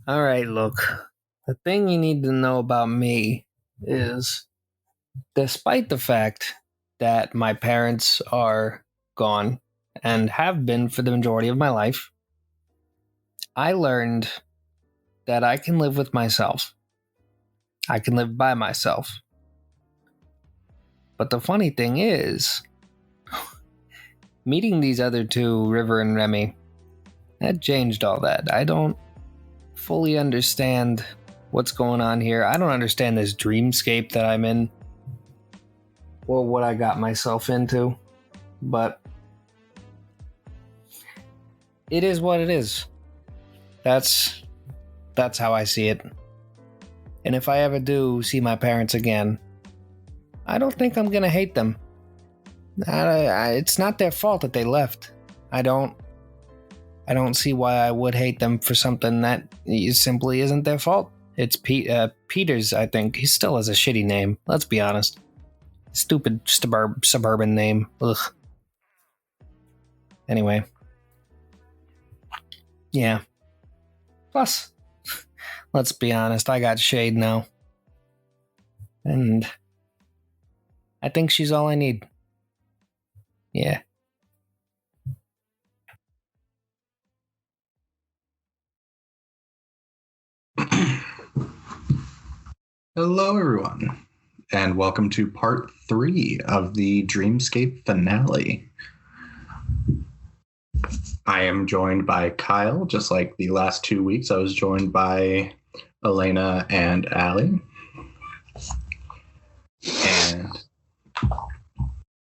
All right, look. The thing you need to know about me is despite the fact that my parents are gone and have been for the majority of my life, I learned that I can live with myself. I can live by myself. But the funny thing is, meeting these other two, River and Remy, that changed all that. I don't fully understand what's going on here. I don't understand this dreamscape that I'm in or what I got myself into, but it is what it is. That's how I see it. And if I ever do see my parents again, I don't think I'm gonna hate them. It's not their fault that they left. I don't see why I would hate them for something that simply isn't their fault. It's Peters, I think. He still has a shitty name. Let's be honest. Stupid suburban name. Ugh. Anyway. Yeah. Plus, let's be honest, I got Shade now. And I think she's all I need. Yeah. Hello, everyone, and welcome to part 3 of the Dreamscape finale. I am joined by Kyle, just like the last 2 weeks. I was joined by Elena and Allie.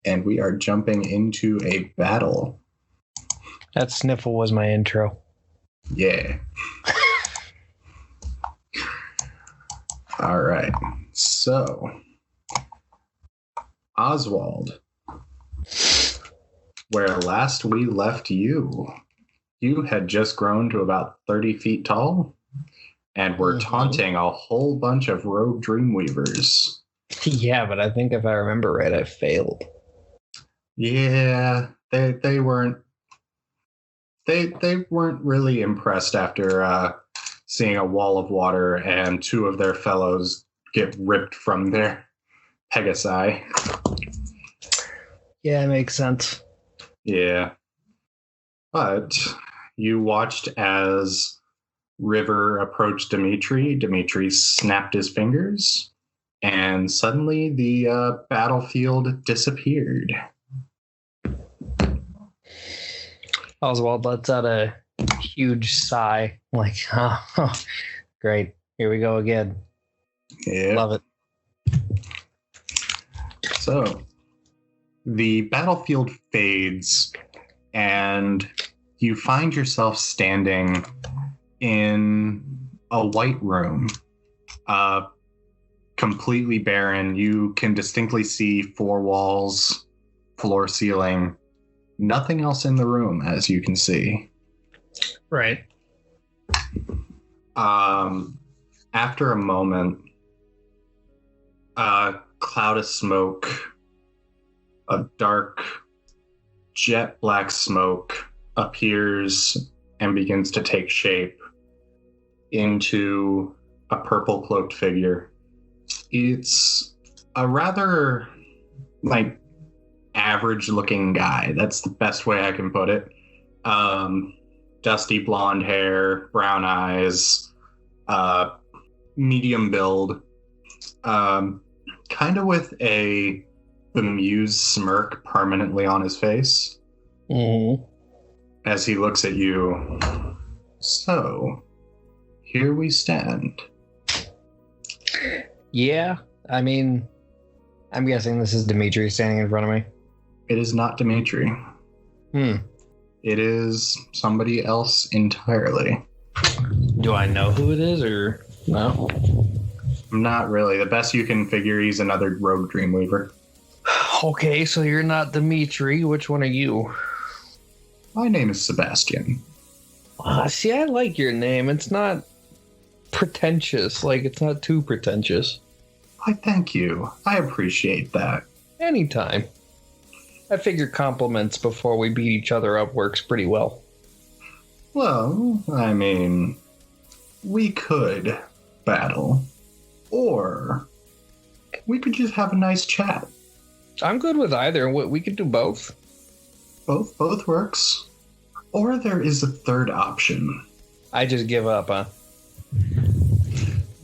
And we are jumping into a battle. That sniffle was my intro. Yeah. All right. So, Oswald, where last we left you had just grown to about 30 feet tall and were taunting a whole bunch of rogue Dreamweavers. Yeah, but I think if I remember right, I failed. Yeah, they weren't really impressed after seeing a wall of water and 2 of their fellows get ripped from their Pegasi. Yeah, it makes sense. Yeah. But you watched as River approached Dimitri. Dimitri snapped his fingers, and suddenly the battlefield disappeared. Oswald lets out a huge sigh, like, oh, great, here we go again. Yeah. Love it. So, the battlefield fades, and you find yourself standing in a white room, completely barren. You can distinctly see 4 walls, floor, ceiling, nothing else in the room, as you can see. Right. After a moment, a cloud of smoke, a dark jet black smoke appears and begins to take shape into a purple cloaked figure. It's a rather average looking guy. That's the best way I can put it. Dusty blonde hair, brown eyes, medium build, kind of with a bemused smirk permanently on his face. Mm-hmm. As he looks at you. So, here we stand. Yeah, I mean, I'm guessing this is Dimitri standing in front of me. It is not Dimitri. It is somebody else entirely. Do I know who it is, or no? Not really. The best you can figure, he's another rogue Dreamweaver. Okay, so you're not Dimitri. Which one are you? My name is Sebastian. See, I like your name. It's not pretentious. Like, it's not too pretentious. Why, thank you. I appreciate that. Anytime. I figure compliments before we beat each other up works pretty well. Well, I mean, we could battle, or we could just have a nice chat. I'm good with either. We could do both. Both works. Or there is a third option. I just give up, huh?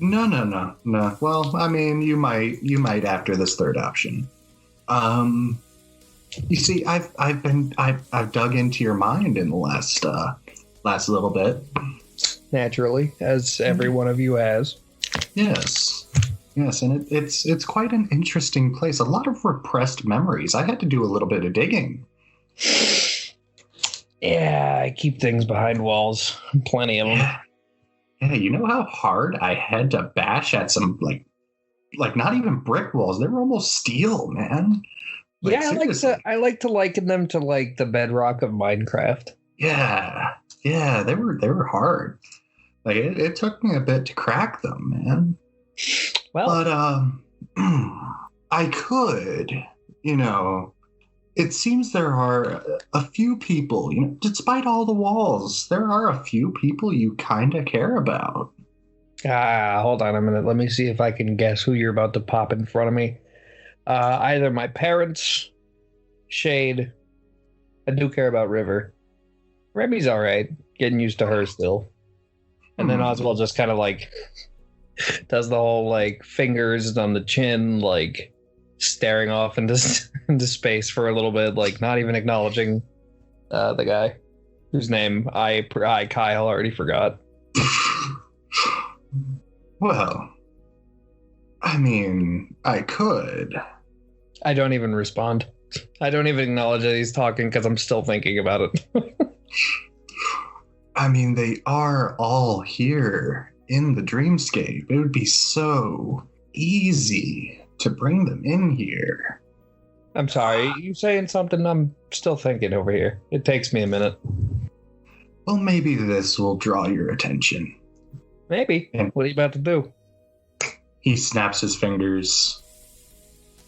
No. Well, I mean, you might after this third option. You see, I've dug into your mind in the last little bit. Naturally, as every one of you has. Yes, and it's quite an interesting place. A lot of repressed memories. I had to do a little bit of digging. Yeah, I keep things behind walls. Plenty of them. Yeah, you know how hard I had to bash at some like not even brick walls. They were almost steel, man. Like, yeah, I like to liken them to like the bedrock of Minecraft. Yeah, they were hard. Like it took me a bit to crack them, man. Well, but I could, it seems there are a few people, despite all the walls, there are a few people you kind of care about. Hold on a minute. Let me see if I can guess who you're about to pop in front of me. Either my parents, Shade. I do care about River. Remy's all right. Getting used to her still. And then Oswald just kind of like does the whole like fingers on the chin, like staring off into space for a little bit, like not even acknowledging the guy whose name I Kyle already forgot. Well, I mean, I could. I don't even respond. I don't even acknowledge that he's talking because I'm still thinking about it. I mean, they are all here in the Dreamscape. It would be so easy to bring them in here. I'm sorry, you saying something? I'm still thinking over here. It takes me a minute. Well, maybe this will draw your attention. Maybe. And what are you about to do? He snaps his fingers,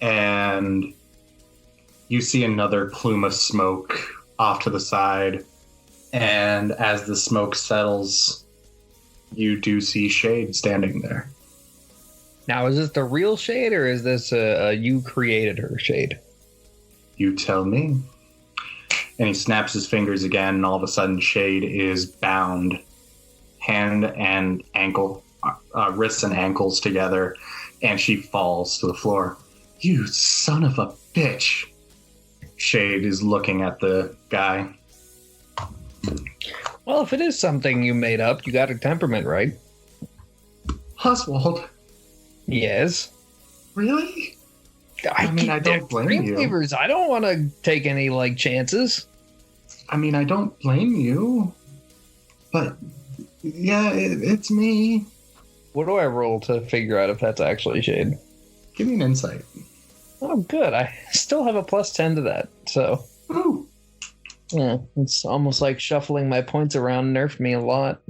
and you see another plume of smoke off to the side. And as the smoke settles, you do see Shade standing there. Now, is this the real Shade, or is this a you created her Shade? You tell me. And he snaps his fingers again, and all of a sudden Shade is bound, hand and ankle, wrists and ankles together, and she falls to the floor. You son of a bitch. Shade is looking at the guy. Well, if it is something you made up, you got her temperament right. Oswald. Yes. Really? I mean, I don't blame you. Flavors. I don't want to take any chances. I mean, I don't blame you. But yeah, it's me. What do I roll to figure out if that's actually Shade? Give me an insight. Oh, good. I still have a +10 to that, so. Ooh. Yeah, it's almost like shuffling my points around nerfed me a lot.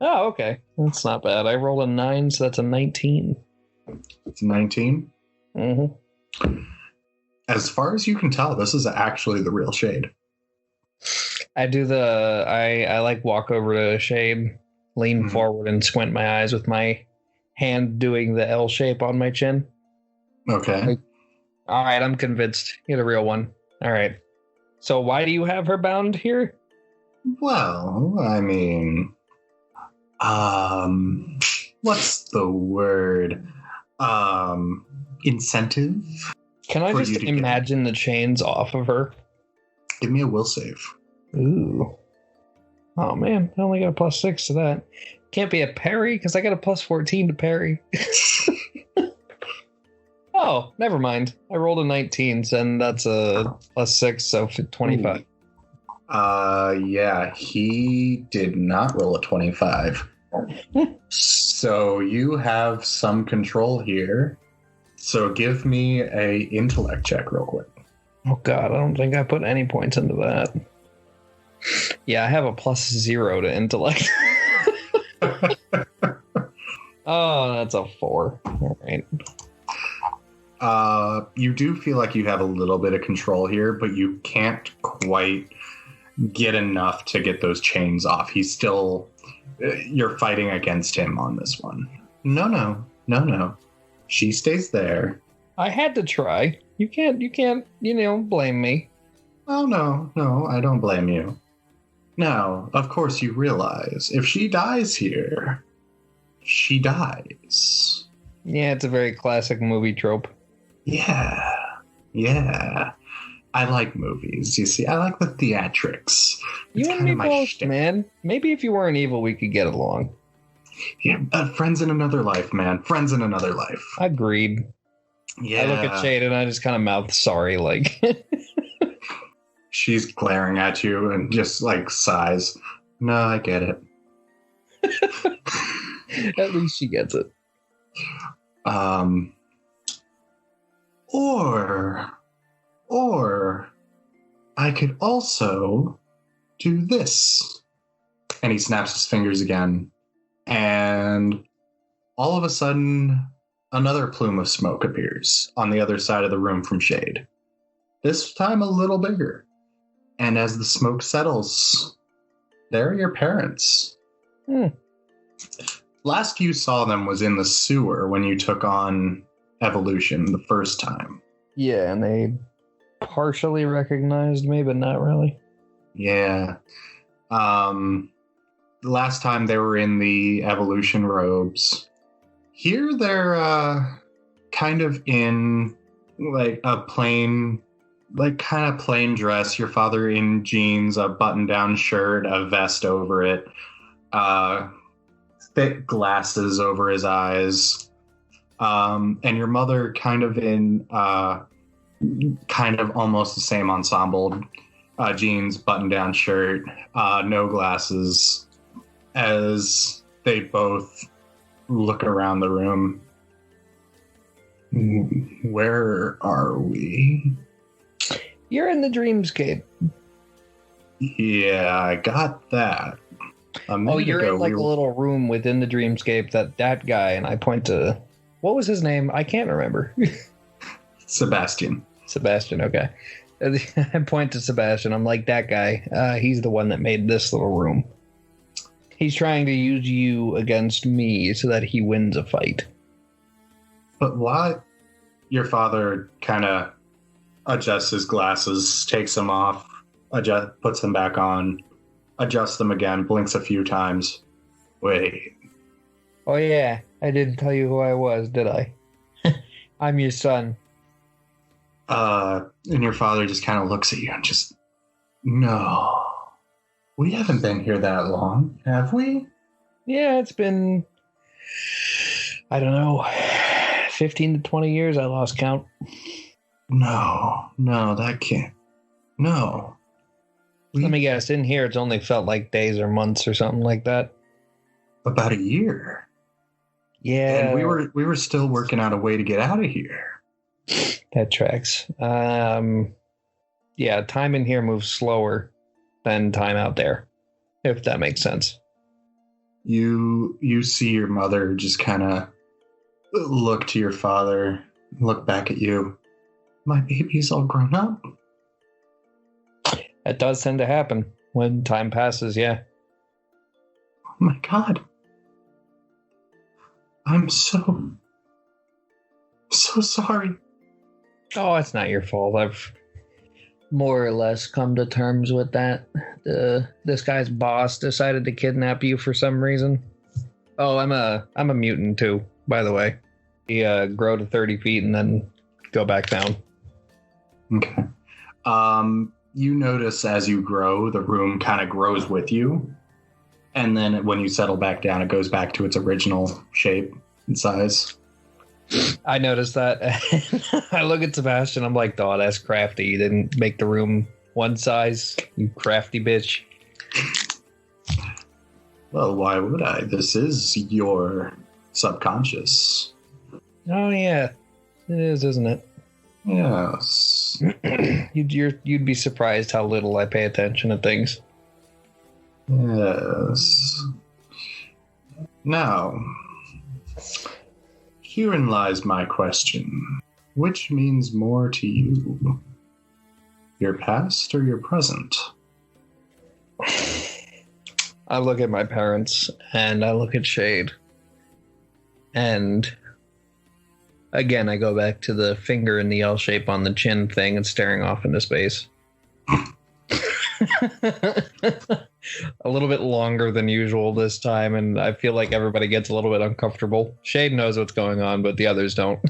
Oh, okay. That's not bad. I rolled a 9, so that's a 19. It's a 19? Mm-hmm. As far as you can tell, this is actually the real Shade. I do I like walk over to Shade, lean forward and squint my eyes with my hand doing the L shape on my chin. Okay. All right, I'm convinced. You're the real one. All right. So why do you have her bound here? Well, I mean, what's the word? Incentive? Can I just imagine the chains off of her? Give me a will save. Ooh. Oh, man. I only got a +6 to that. Can't be a parry because I got a +14 to parry. Oh, never mind. I rolled a 19, and that's a +6, so 25. Yeah, he did not roll a 25. So you have some control here. So give me a intellect check real quick. Oh, God, I don't think I put any points into that. Yeah, I have a +0 to intellect. Oh, that's a 4. All right. You do feel like you have a little bit of control here, but you can't quite get enough to get those chains off. He's still You're fighting against him on this one. No. She stays there. I had to try. You can't, blame me. Oh, no, I don't blame you. Now, of course, you realize if she dies here, she dies. Yeah, it's a very classic movie trope. Yeah. I like movies, you see. I like the theatrics. You and me both, man. Maybe if you weren't evil, we could get along. Yeah, friends in another life, man. Friends in another life. Agreed. Yeah. I look at Shade and I just kind of mouth sorry, like. She's glaring at you and just like sighs. No, I get it. At least she gets it. Or I could also do this. And he snaps his fingers again. And all of a sudden, another plume of smoke appears on the other side of the room from Shade. This time a little bigger. And as the smoke settles, there are your parents. Last you saw them was in the sewer when you took on Evolution the first time. Yeah, and they partially recognized me, but not really. Yeah. Last time they were in the Evolution robes. Here they're kind of in like a plain, like kind of plain dress. Your father in jeans, a button-down shirt, a vest over it, thick glasses over his eyes, and your mother kind of in kind of almost the same ensemble, jeans, button-down shirt, no glasses, as they both look around the room. Where are we? You're in the Dreamscape. Yeah, I got that. You're in like a little room within the Dreamscape that guy, and I point to... What was his name? I can't remember. Sebastian, okay. I point to Sebastian. I'm like, that guy. He's the one that made this little room. He's trying to use you against me so that he wins a fight. But why? Your father kind of adjusts his glasses, takes them off, puts them back on, adjusts them again, blinks a few times. Wait. Oh, yeah. I didn't tell you who I was, did I? I'm your son. And your father just kind of looks at you and just, no. We haven't been here that long, have we? Yeah, it's been, I don't know, 15 to 20 years. I lost count. No, that can't. No. Let me guess, in here it's only felt like days or months or something like that. About a year. Yeah. And we were still working out a way to get out of here. That tracks. Yeah, time in here moves slower than time out there, if that makes sense. You see your mother just kind of look to your father, look back at you. My baby's all grown up. That does tend to happen when time passes, yeah. Oh my God. I'm so sorry. Oh, it's not your fault. I've more or less come to terms with that. This guy's boss decided to kidnap you for some reason. Oh, I'm a mutant too, by the way. We grow to 30 feet and then go back down. Okay. You notice as you grow, the room kind of grows with you. And then when you settle back down, it goes back to its original shape and size. I noticed that. I look at Sebastian. I'm like, oh, that's crafty. You didn't make the room one size, you crafty bitch. Well, why would I? This is your subconscious. Oh, yeah. It is, isn't it? Yes. You'd be surprised how little I pay attention to things. Yes. Now, herein lies my question. Which means more to you? Your past or your present? I look at my parents and I look at Shade. And again, I go back to the finger in the L shape on the chin thing and staring off into space. A little bit longer than usual this time, and I feel like everybody gets a little bit uncomfortable. Shade knows what's going on, but the others don't.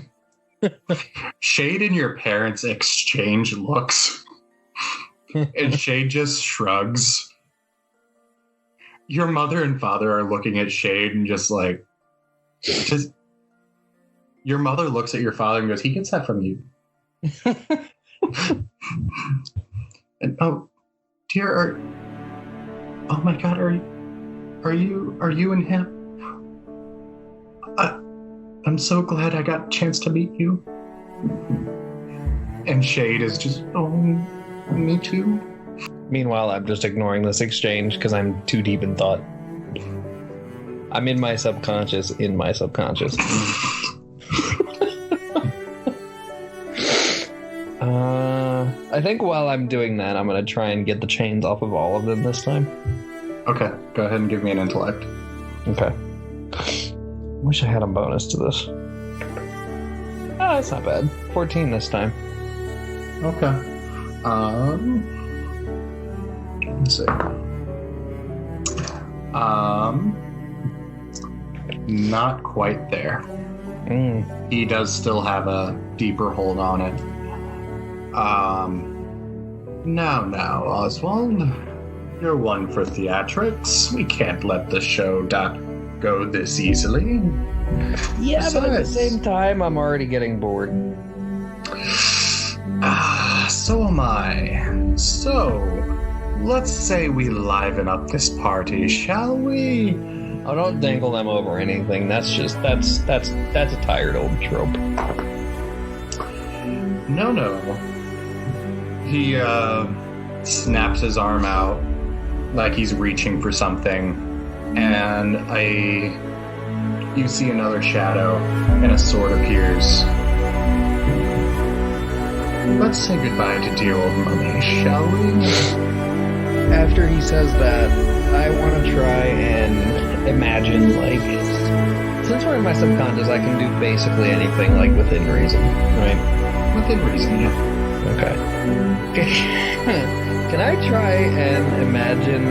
Shade and your parents exchange looks, and Shade just shrugs. Your mother and father are looking at Shade and just like, your mother looks at your father and goes, "He gets that from you." And oh, dear, oh my God, are you and him? I'm so glad I got a chance to meet you. And Shade is just, oh, me too. Meanwhile, I'm just ignoring this exchange because I'm too deep in thought. I'm in my subconscious. I think while I'm doing that, I'm going to try and get the chains off of all of them this time. Okay, go ahead and give me an intellect. Okay. Wish I had a bonus to this. Ah, that's not bad. 14 this time. Okay. Let's see. Not quite there. He does still have a deeper hold on it. Now, Oswald, you're one for theatrics. We can't let the show go this easily. Yeah, besides, but at the same time, I'm already getting bored. So am I. So, let's say we liven up this party, shall we? Oh, don't dangle them over anything. That's a tired old trope. No. He snaps his arm out like he's reaching for something, and you see another shadow, and a sword appears. Let's say goodbye to dear old mummy, shall we? After he says that, I want to try and imagine, like, since we're in my subconscious, I can do basically anything, like, within reason, right? Within reason, yeah. Okay. Can I try and imagine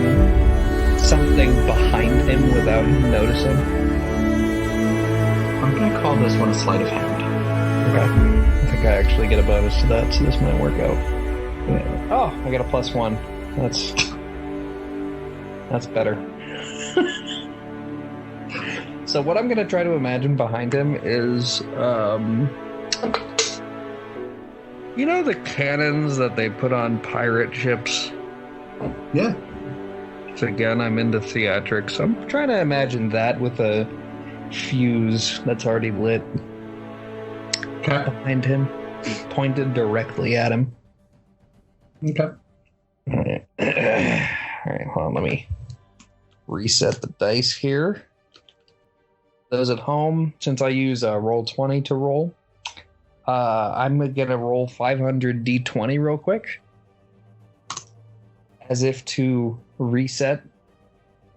something behind him without him noticing? I'm going to call this one a sleight of hand. Okay. I think I actually get a bonus to that, so this might work out. Yeah. Oh, I got a +1. That's better. So what I'm going to try to imagine behind him is, you know the cannons that they put on pirate ships? Yeah. So again, I'm into theatrics. I'm trying to imagine that with a fuse that's already lit. Okay. Behind him, pointed directly at him. Okay. All right, hold on, let me reset the dice here. Those at home, since I use Roll20 to roll, I'm going to roll 500 D20 real quick. As if to reset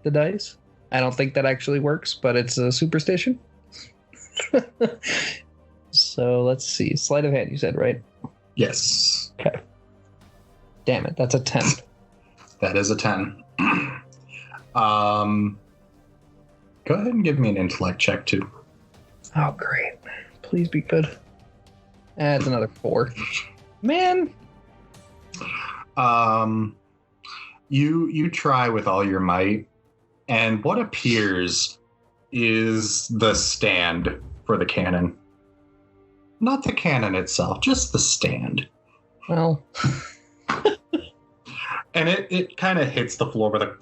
the dice. I don't think that actually works, but it's a superstition. So let's see. Sleight of hand, you said, right? Yes. Okay. Damn it, that's a 10. That is a 10. Go ahead and give me an intellect check, too. Oh, great. Please be good. That's another 4. Man! You try with all your might, and what appears is the stand for the cannon. Not the cannon itself, just the stand. Well... And it kind of hits the floor with a...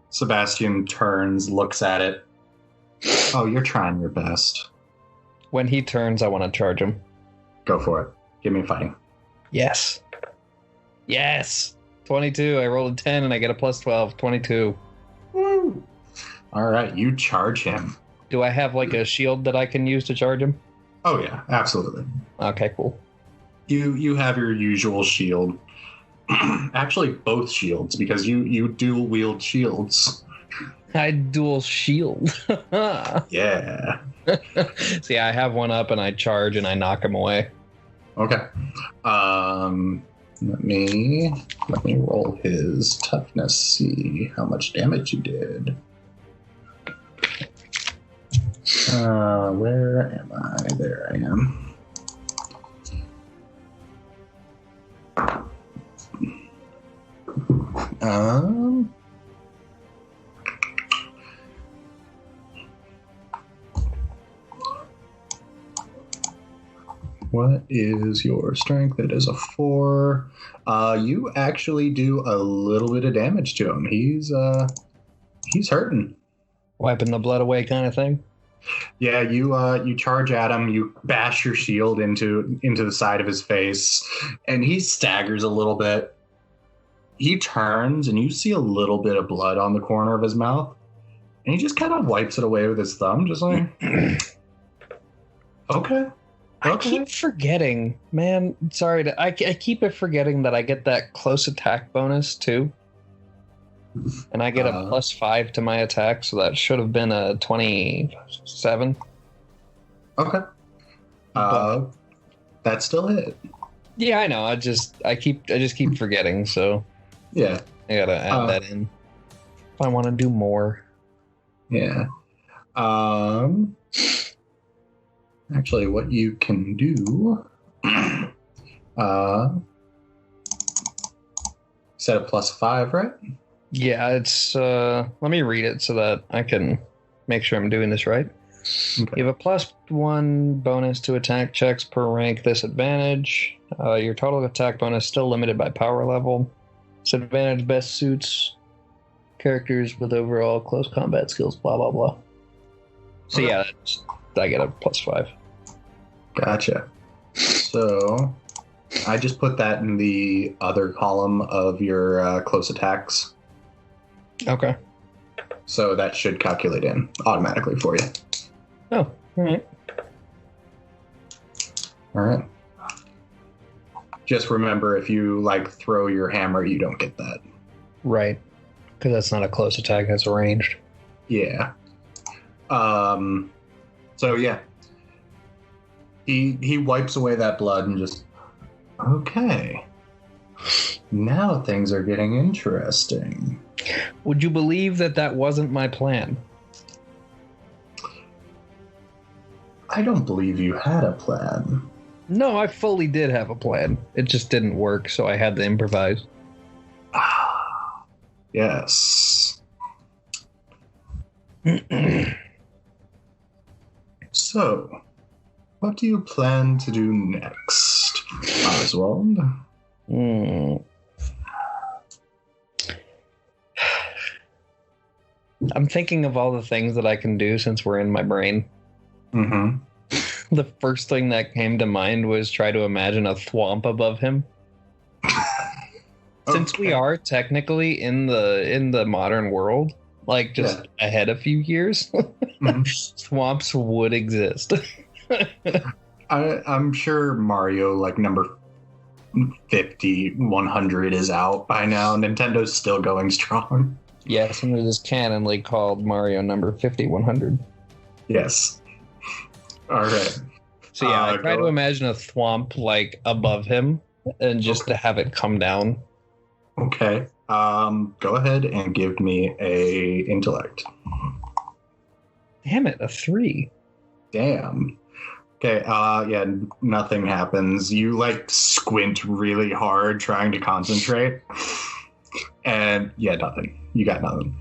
Sebastian turns, looks at it. Oh, you're trying your best. When he turns, I want to charge him. Go for it. Give me a fighting. Yes. Yes! 22. I rolled a 10 and I get a +12. 22. Woo! All right, you charge him. Do I have like a shield that I can use to charge him? Oh yeah, absolutely. Okay, cool. You have your usual shield. Actually, both shields, because you dual wield shields. I dual shield. Yeah. See, I have one up and I charge and I knock him away. Okay. Let me roll his toughness. See how much damage he did. Where am I? There I am. What is your strength? It is a 4. You actually do a little bit of damage to him. He's hurting. Wiping the blood away kind of thing. Yeah, you charge at him, you bash your shield into the side of his face, and he staggers a little bit. He turns, and you see a little bit of blood on the corner of his mouth, and he just kind of wipes it away with his thumb, just like, okay. I keep forgetting, man. Sorry, I keep forgetting that I get that close attack bonus too. And I get a +5 to my attack, so that should have been a 27. Okay. That still hit. Yeah, I know. I just keep forgetting, so yeah. I gotta add that in. If I want to do more. Yeah. Actually, what you can do, set a +5, right? Yeah, it's, let me read it so that I can make sure I'm doing this right. Okay. You have a +1 bonus to attack checks per rank disadvantage. Your total attack bonus still limited by power level. Disadvantage best suits characters with overall close combat skills, blah, blah, blah. So yeah, I get a +5. Gotcha. So I just put that in the other column of your close attacks. Okay. So that should calculate in automatically for you. Oh, all right. All right. Just remember, if you throw your hammer, you don't get that. Right. Because that's not a close attack, that's ranged. Yeah. So yeah. He wipes away that blood and just, okay. Now things are getting interesting. Would you believe that wasn't my plan? I don't believe you had a plan. No, I fully did have a plan. It just didn't work, so I had to improvise. Ah, yes. So, what do you plan to do next, Oswald? I'm thinking of all the things that I can do since we're in my brain. Mm-hmm. The first thing that came to mind was try to imagine a thwomp above him. Since we are technically in the modern world, ahead a few years, thwomps would exist. I'm sure Mario, number 50, 100 is out by now. Nintendo's still going strong. Yes, and it is canonly called Mario number 50, 100. Yes. All right. So yeah, I try to imagine a thwomp above him and just to have it come down. Okay. Go ahead and give me a intellect. Damn it, a 3. Damn. Okay, yeah, nothing happens. You squint really hard trying to concentrate. And yeah, nothing. You got nothing.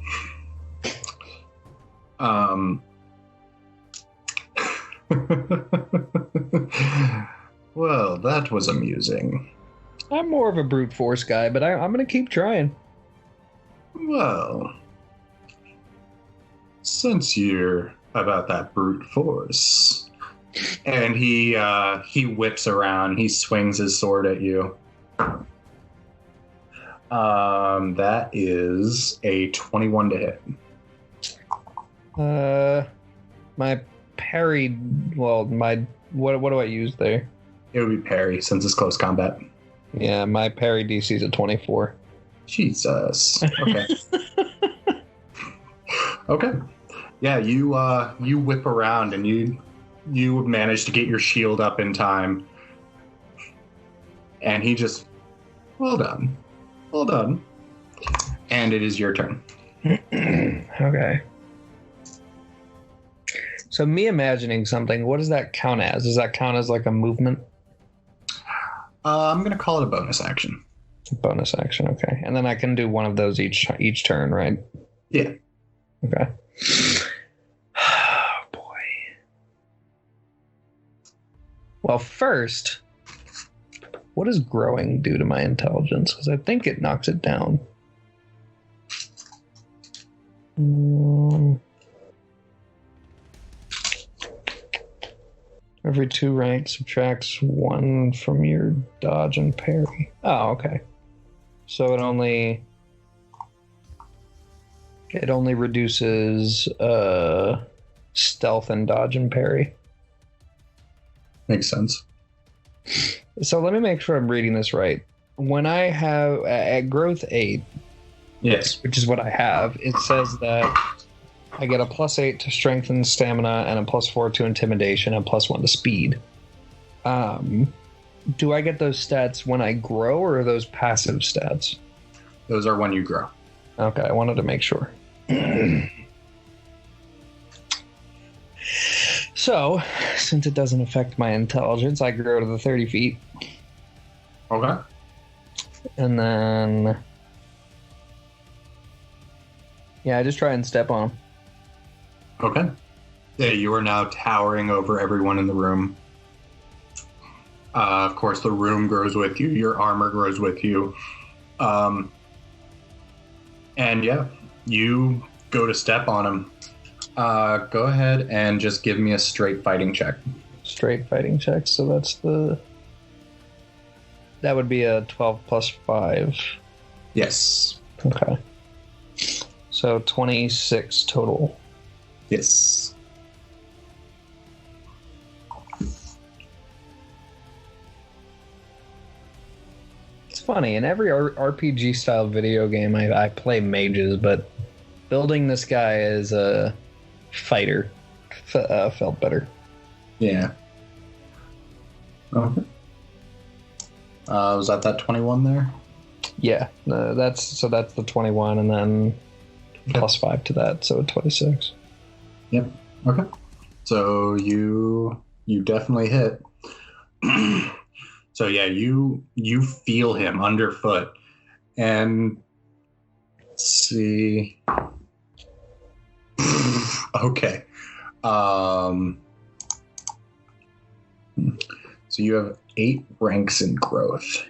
Well, that was amusing. I'm more of a brute force guy, but I'm going to keep trying. Well, since you're about that brute force, and he whips around, he swings his sword at you. That is a 21 to hit. My parry. Well, what do I use there? It would be parry since it's close combat. Yeah, my parry DC is a 24. Jesus. Okay. Okay. Yeah, you whip around and you manage to get your shield up in time. And he just, well done. Well done. And it is your turn. Okay. So me imagining something, what does that count as? Does that count as like a movement? I'm going to call it a bonus action. Bonus action, okay. And then I can do one of those each turn, right? Yeah. Okay. Oh, boy. Well, first, what does growing do to my intelligence? Because I think it knocks it down. Every 2 ranks subtracts 1 from your dodge and parry. Oh, okay. So it only reduces stealth and dodge and parry. Makes sense. So let me make sure I'm reading this right. When I have at growth 8, yes, which is what I have, it says that I get a +8 to strength and stamina and a +4 to intimidation and +1 to speed. Do I get those stats when I grow, or are those passive stats? Those are when you grow. Okay, I wanted to make sure. So, since it doesn't affect my intelligence, I grow to the 30 feet. Okay. And then... yeah, I just try and step on them. Okay. Yeah, you are now towering over everyone in the room. Of course, the room grows with you. Your armor grows with you. And yeah, you go to step on him. Go ahead and just give me a straight fighting check. Straight fighting check, so that would be a 12 plus 5. Yes. Okay. So 26 total. Yes. It's funny, in every RPG style video game I play mages, but building this guy as a fighter felt better. Yeah. Okay. Was that 21 there? Yeah, that's the 21, and then plus 5 to that, so 26. Yep. Okay. So you definitely hit. So yeah, you feel him underfoot, and let's see. Okay. So you have 8 ranks in growth.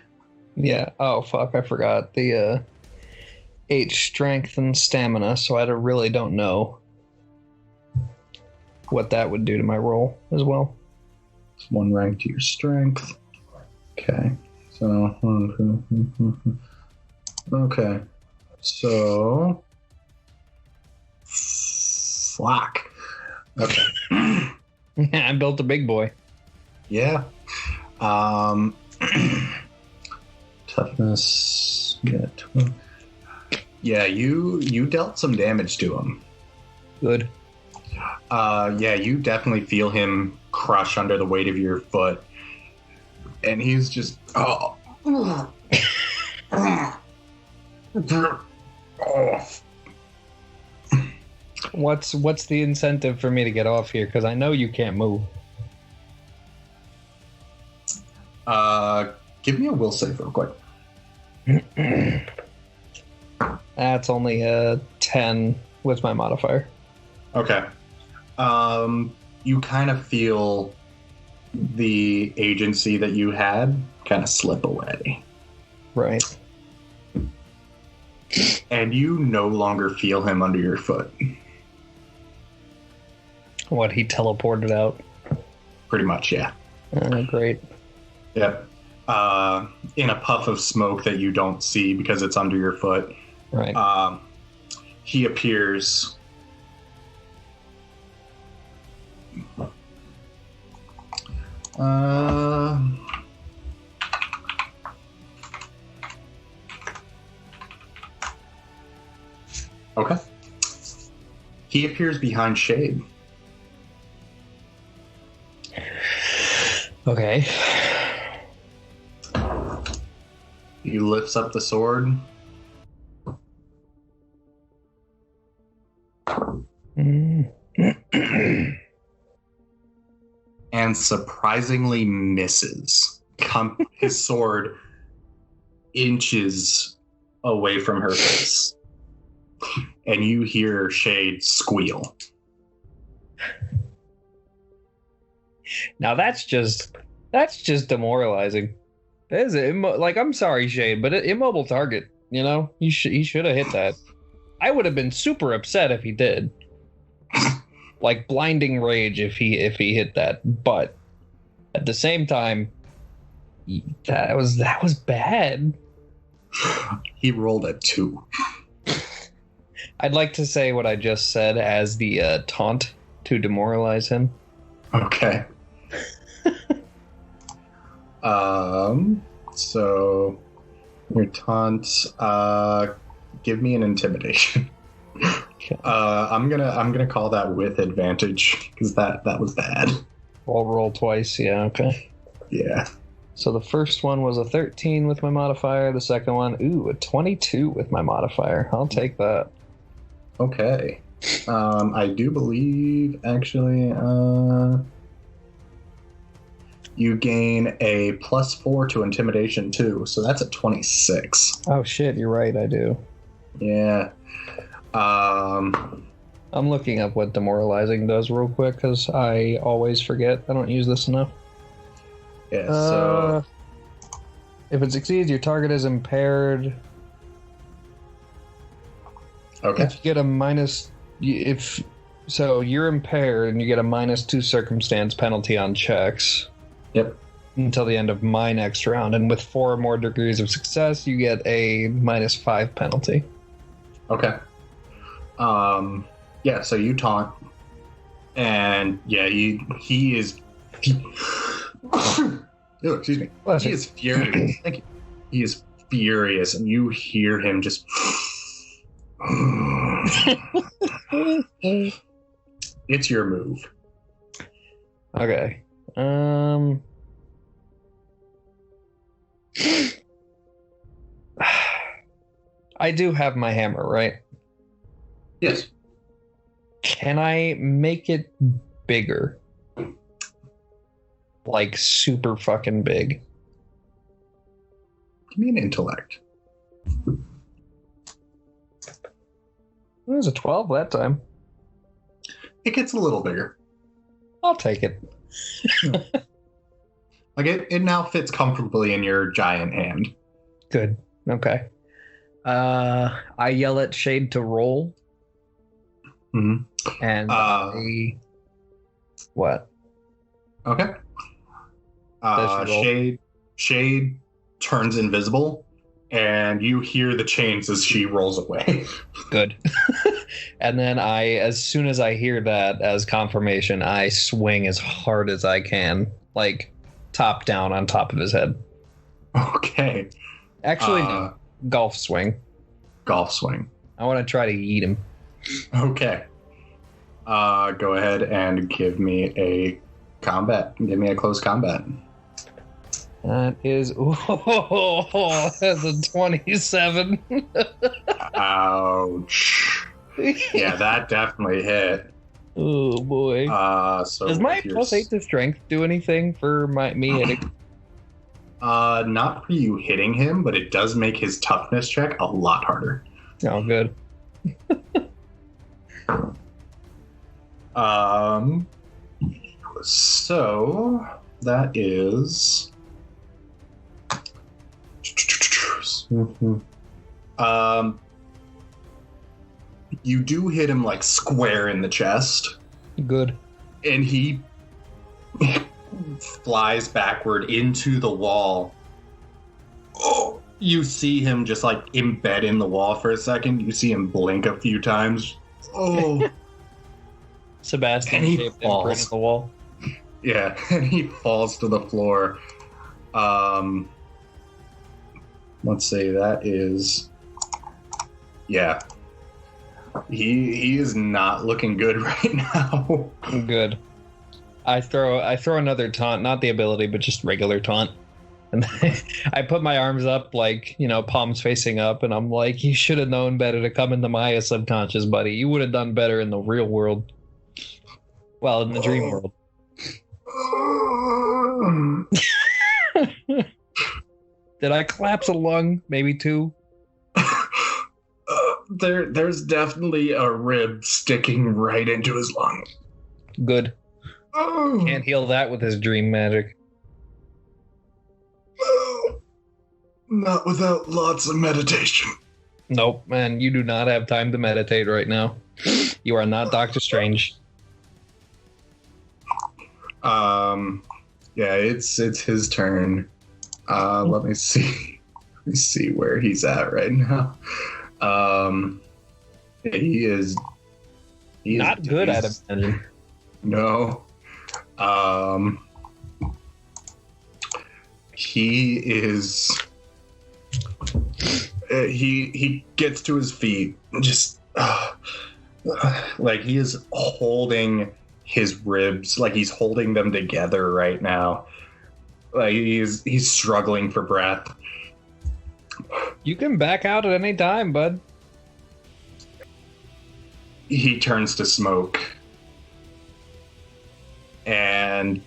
Yeah. Oh fuck! I forgot the 8 strength and stamina. So I really don't know what that would do to my roll as well. It's 1 rank to your strength. Okay. So okay. So fuck. Okay. I built a big boy. Yeah. Toughness. Yeah. Yeah. You dealt some damage to him. Good. Yeah. You definitely feel him crush under the weight of your foot, and he's just oh. What's the incentive for me to get off here? Because I know you can't move. Give me a will save real quick. That's only a 10 with my modifier. Okay. You kind of feel the agency that you had kind of slip away. Right. And you no longer feel him under your foot. What, he teleported out? Pretty much, yeah. Great. Yep. In a puff of smoke that you don't see because it's under your foot. Right. He appears. Okay. He appears behind Shade. Okay. He lifts up the sword. And surprisingly misses. His sword inches away from her face. And you hear Shade squeal. Now that's just demoralizing. That is I'm sorry, Shade, but immobile target. You know, he should have hit that. I would have been super upset if he did. Like blinding rage if he hit that. But at the same time, that was bad. He rolled a 2. I'd like to say what I just said as the taunt to demoralize him. Okay. So your taunt, give me an intimidation. Okay. I'm gonna call that with advantage because that was bad. I'll roll twice. Yeah. Okay. Yeah. So the first one was a 13 with my modifier. The second one, a 22 with my modifier. I'll take that. Okay. I do believe actually you gain a +4 to intimidation too, so that's a 26. Oh shit, you're right, I do. Yeah. I'm looking up what demoralizing does real quick because I always forget. I don't use this enough. Yeah, so if it succeeds, your target is impaired. Okay. If you get a minus, you're impaired and you get a -2 circumstance penalty on checks. Yep. Until the end of my next round, and with 4 or more degrees of success, you get a -5 penalty. Okay. Yeah, so you taunt, and yeah, he is. Oh, excuse me. Bless He you. is furious. Thank you. He is furious, and you hear him just. It's your move. Okay. I do have my hammer, right? Yes. Can I make it bigger? Like super fucking big. Give me an intellect. It was a 12 that time. It gets a little bigger. I'll take it. Like it now fits comfortably in your giant hand. Good. Okay. I yell at Shade to roll. Mm-hmm. And what? Okay. Shade turns invisible, and you hear the chains as she rolls away. Good. And then as soon as I hear that as confirmation, I swing as hard as I can, like top down on top of his head. Okay. Actually, no. Golf swing. Golf swing. I want to try to eat him. Okay. Go ahead and give me a combat. Give me a close combat. That is... Oh, that's a 27. Ouch. Yeah, that definitely hit. Oh, boy. So does my +8 to strength do anything for me hitting? Not for you hitting him, but it does make his toughness check a lot harder. Oh, good. So that is you do hit him like square in the chest. Good. And he flies backward into the wall. Oh, you see him just like embed in the wall for a second. You see him blink a few times. Oh. Sebastian and he shaped falls. imprint in the wall. Yeah, and he falls to the floor. Let's see, that is... Yeah. He is not looking good right now. Good. I throw another taunt, not the ability, but just regular taunt. And I put my arms up, like, palms facing up, and I'm like, you should have known better to come into my subconscious, buddy. You would have done better in the real world. Well, in the dream world. Did I collapse a lung? Maybe two? There's definitely a rib sticking right into his lung. Good. Can't heal that with his dream magic. Not without lots of meditation. Nope, man, you do not have time to meditate right now. You are not Doctor Strange. Yeah, it's his turn. Let me see. Let me see where he's at right now. He is not good at it. No. He is. He gets to his feet, just like he is holding his ribs, like he's holding them together right now. Like he's struggling for breath. You can back out at any time, bud. He turns to smoke, and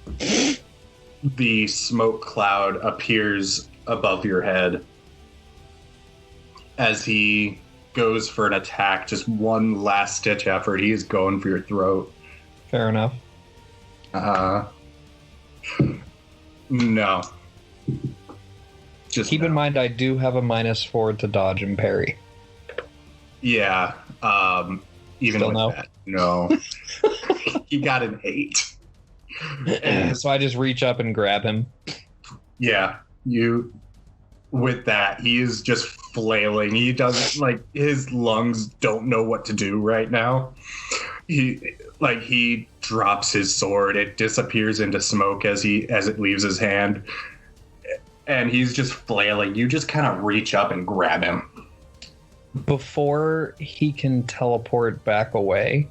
the smoke cloud appears above your head as he goes for an attack. Just one last stitch effort. He is going for your throat. Fair enough. No. Just keep in mind, I do have a -4 to dodge and parry. Yeah. Even still with no? That, no. He got an 8. So I just reach up and grab him. Yeah. With that, he is just flailing. He doesn't, like, his lungs don't know what to do right now. He drops his sword. It disappears into smoke as it leaves his hand. And he's just flailing. You just kind of reach up and grab him. Before he can teleport back away,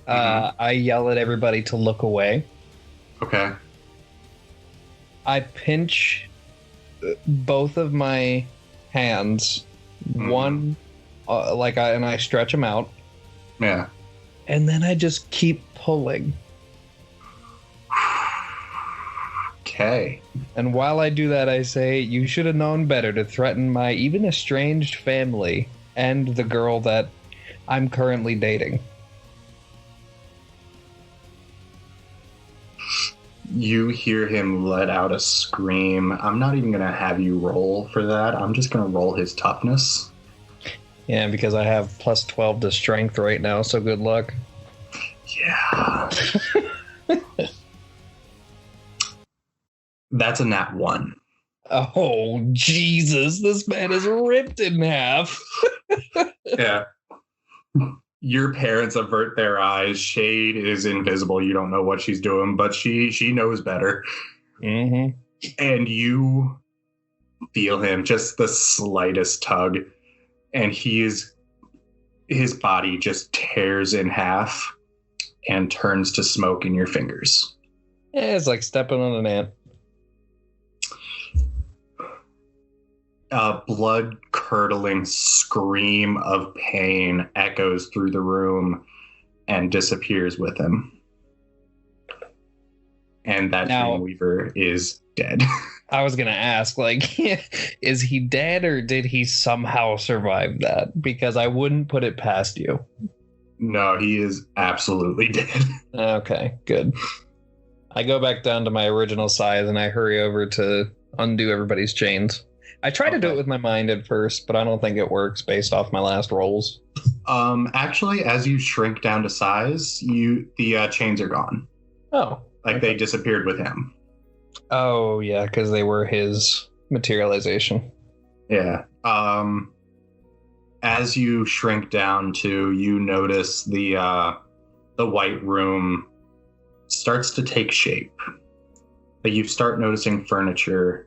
I yell at everybody to look away. Okay. I pinch both of my hands, one, and I stretch them out. Yeah. And then I just keep pulling. Okay. And while I do that, I say, you should have known better to threaten my even estranged family and the girl that I'm currently dating. You hear him let out a scream. I'm not even going to have you roll for that. I'm just going to roll his toughness. Yeah, because I have +12 to strength right now, so good luck. Yeah. That's a nat 1. Oh, Jesus. This man is ripped in half. Yeah. Your parents avert their eyes. Shade is invisible. You don't know what she's doing, but she knows better. Mm-hmm. And you feel him, just the slightest tug, and his body just tears in half and turns to smoke in your fingers. Yeah, it's like stepping on an ant. A blood-curdling scream of pain echoes through the room and disappears with him. And that Dreamweaver is dead. I was going to ask, is he dead or did he somehow survive that? Because I wouldn't put it past you. No, he is absolutely dead. Okay, good. I go back down to my original size and I hurry over to undo everybody's chains. I tried to do it with my mind at first, but I don't think it works based off my last rolls. Actually, as you shrink down to size, the chains are gone. Oh. Like they disappeared with him. Oh, yeah, because they were his materialization. Yeah. As you shrink down to, you notice the white room starts to take shape. Like you start noticing furniture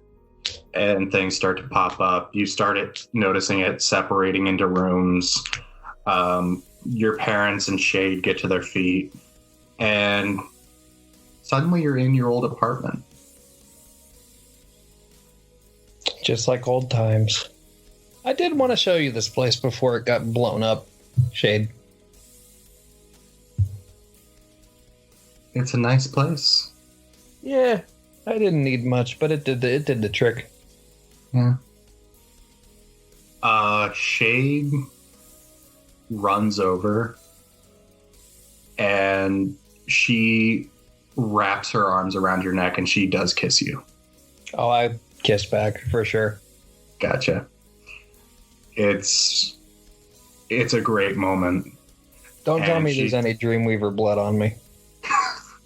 and things start to pop up. You started noticing it separating into rooms. your parents and Shade get to their feet, and suddenly you're in your old apartment. Just like old times. I did want to show you this place before it got blown up, Shade. It's a nice place. Yeah, I didn't need much, but it did the trick. Yeah. Shade runs over and she wraps her arms around your neck and she does kiss you. Oh, I kissed back for sure. Gotcha. It's a great moment. Don't tell me there's any Dreamweaver blood on me.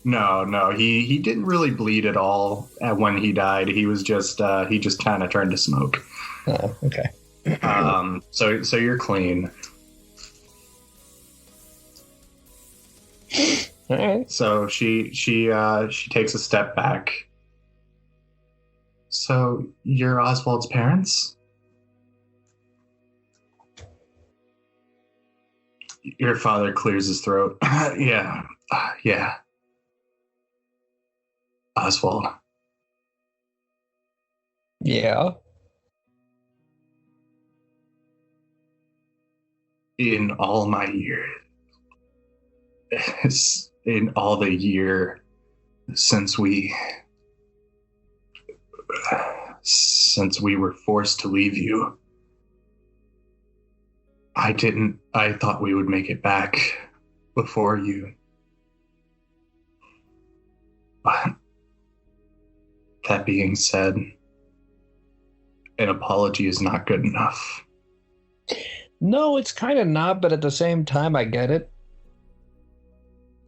No, he didn't really bleed at all when he died. He was just he just kind of turned to smoke. Oh, okay. So you're clean. All right. So she takes a step back. So you're Oswald's parents? Your father clears his throat. Yeah. Oswald. Yeah. In all my years, in all the year since we were forced to leave you, I thought we would make it back before you. But that being said, an apology is not good enough. No, it's kind of not, but at the same time, I get it.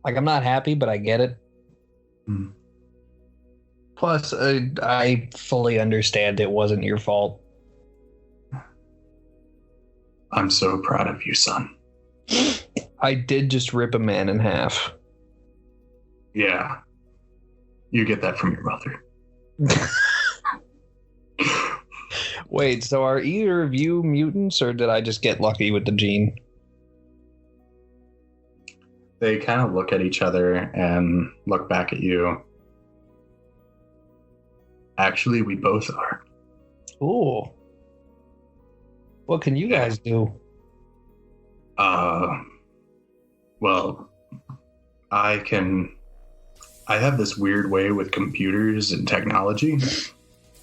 Like, I'm not happy, but I get it. Mm. Plus, I fully understand it wasn't your fault. I'm so proud of you, son. I did just rip a man in half. Yeah. You get that from your mother. Wait, so are either of you mutants, or did I just get lucky with the gene? They kind of look at each other and look back at you. Actually, we both are. Ooh. What can you guys do? Well, I have this weird way with computers and technology.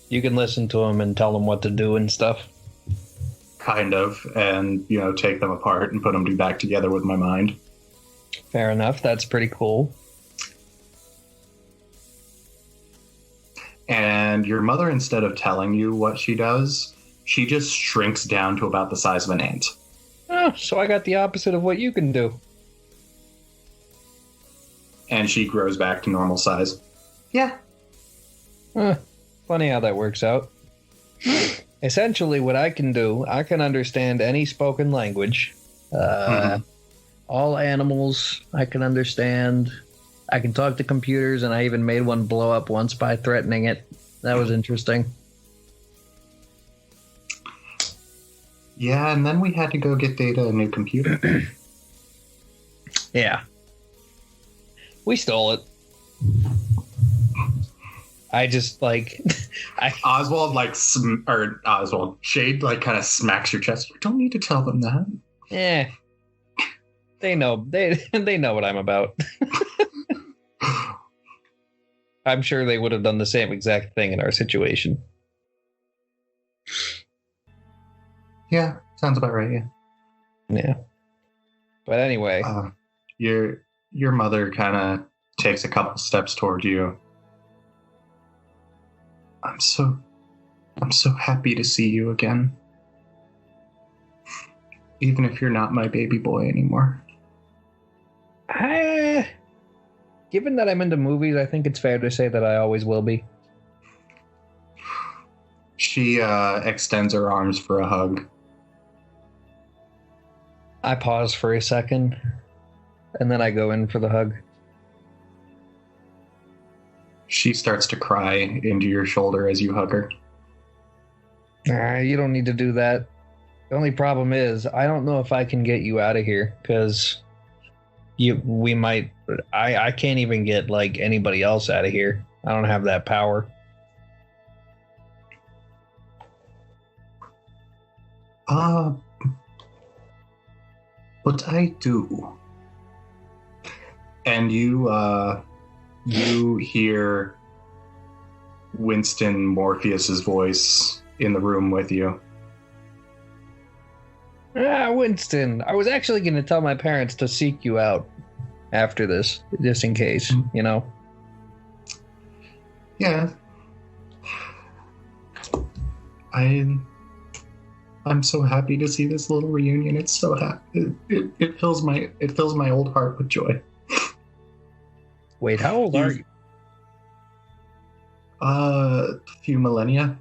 You can listen to them and tell them what to do and stuff. Kind of, and, take them apart and put them back together with my mind. Fair enough. That's pretty cool. And your mother, instead of telling you what she does, she just shrinks down to about the size of an ant. Oh, so I got the opposite of what you can do. And she grows back to normal size. Yeah. Funny how that works out. Essentially, what I can do, I can understand any spoken language. All animals, I can understand. I can talk to computers, and I even made one blow up once by threatening it. That was interesting. Yeah, and then we had to go get Data a new computer. Yeah. We stole it. I just, Oswald, Shade, kind of smacks your chest. You don't need to tell them that. Yeah. They know. They know what I'm about. I'm sure they would have done the same exact thing in our situation. Yeah, sounds about right, yeah. Yeah. But anyway. Your mother kind of takes a couple steps toward you. I'm so happy to see you again. Even if you're not my baby boy anymore. Given that I'm into movies, I think it's fair to say that I always will be. She extends her arms for a hug. I pause for a second, and then I go in for the hug. She starts to cry into your shoulder as you hug her. You don't need to do that. The only problem is I don't know if I can get you out of here because we might. I can't even get like anybody else out of here. I don't have that power. But I do. And you hear Winston Morpheus's voice in the room with you. Winston, I was actually going to tell my parents to seek you out after this, just in case, you know? Yeah. I'm so happy to see this little reunion. It's so happy. It fills my old heart with joy. Wait, how old are you? A few millennia.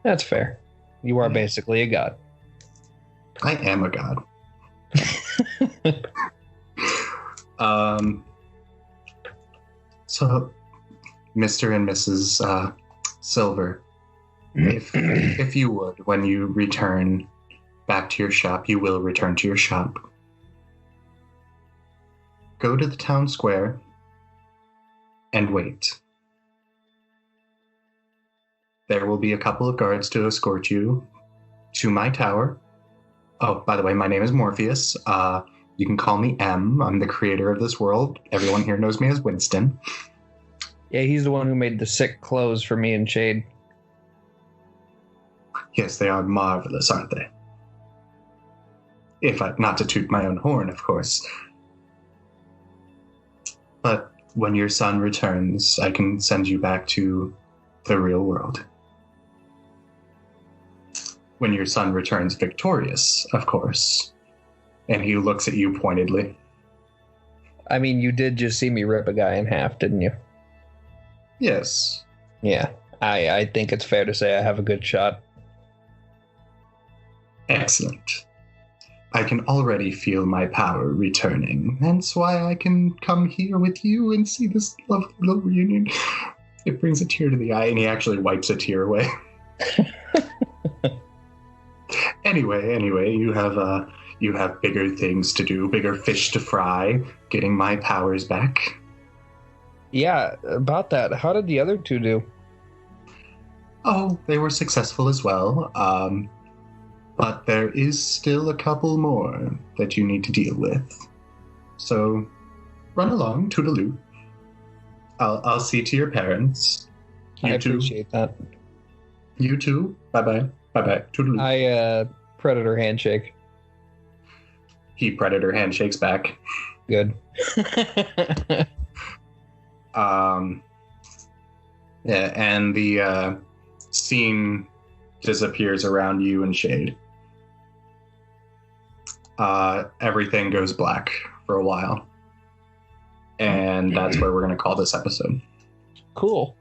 That's fair. You are basically a god. I am a god. So, Mr. and Mrs. Silver, if you would, when you return back to your shop, you will return to your shop. Go to the town square and wait. There will be a couple of guards to escort you to my tower. Oh, by the way, my name is Morpheus. You can call me M. I'm the creator of this world. Everyone here knows me as Winston. Yeah, he's the one who made the sick clothes for me and Shade. Yes, they are marvelous, aren't they? Not to toot my own horn, of course. But when your son returns, I can send you back to the real world. When your son returns victorious, of course. And he looks at you pointedly. I mean, you did just see me rip a guy in half, didn't you? Yes. Yeah, I think it's fair to say I have a good shot. Excellent. I can already feel my power returning. That's why I can come here with you and see this lovely little reunion. It brings a tear to the eye, and he actually wipes a tear away. Anyway, you have bigger things to do, bigger fish to fry, getting my powers back. Yeah, about that. How did the other two do? Oh, they were successful as well. But there is still a couple more that you need to deal with. So, run along, toodaloo. I'll see to your parents. I appreciate that. You too. Bye-bye. Bye-bye. Toodaloo. Predator handshake. He predator handshakes back. Good. Yeah, and the scene disappears around you and Shade. Everything goes black for a while. And that's where we're going to call this episode. Cool.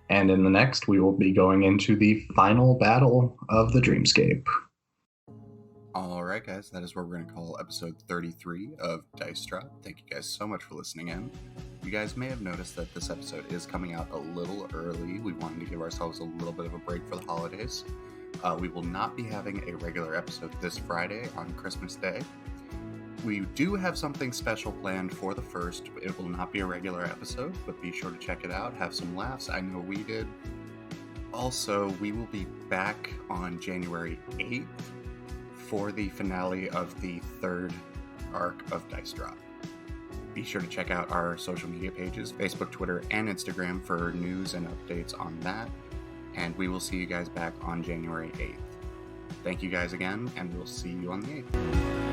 And in the next, we will be going into the final battle of the Dreamscape. All right, guys, that is where we're going to call episode 33 of Dice Drop. Thank you guys so much for listening in. You guys may have noticed that this episode is coming out a little early. We wanted to give ourselves a little bit of a break for the holidays. We will not be having a regular episode this Friday on Christmas Day. We do have something special planned for the 1st. It will not be a regular episode, but be sure to check it out. Have some laughs. I know we did. Also, we will be back on January 8th for the finale of the 3rd arc of Dice Drop. Be sure to check out our social media pages, Facebook, Twitter, and Instagram for news and updates on that. And we will see you guys back on January 8th. Thank you guys again, and we'll see you on the 8th.